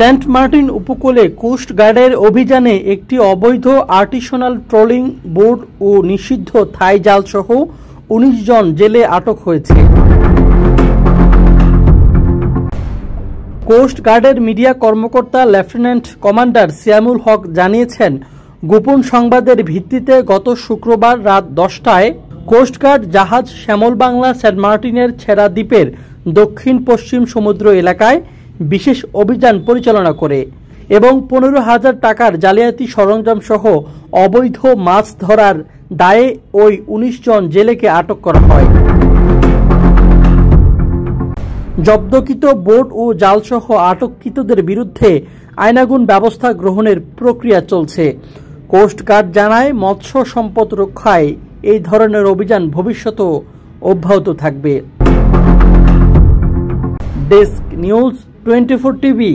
Saint Martin উপকূলে coast গার্ডের অভিযানে একটি অবৈধ আর্টিসানাল ট্রলিং বোট ও নিষিদ্ধ থাই জালসহ ১৯ জন জেলে আটক হয়েছে। কোস্ট গার্ডের মিডিয়া কর্মকর্তা লেফটেন্যান্ট কমান্ডার সিয়ামুল হক জানিয়েছেন, গোপন সংবাদের ভিত্তিতে গত শুক্রবার রাত ১০টায় কোস্টগার্ড জাহাজ শ্যামল বাংলা সেন্ট মার্টিনের ছেড়া দ্বীপের দক্ষিণ পশ্চিম সমুদ্র এলাকায় বিশেষ অভিযান পরিচালনা করে এবং ১৫,০০০ টাকার জালিয়াতি সরঞ্জাম সহ অবৈধ মাছ ধরার দায়ে ওই ১৯ জন জেলেকে আটক করা হয়। জব্দকৃত বোট ও জালসহ আটককৃতদের বিরুদ্ধে আইনানুগ ব্যবস্থা গ্রহণের প্রক্রিয়া চলছে। কোস্টগার্ড জানায়, মৎস্য সম্পদ রক্ষায় এই ধরনের অভিযান ভবিষ্যতেও অব্যাহত থাকবে। Desk news 24 TV.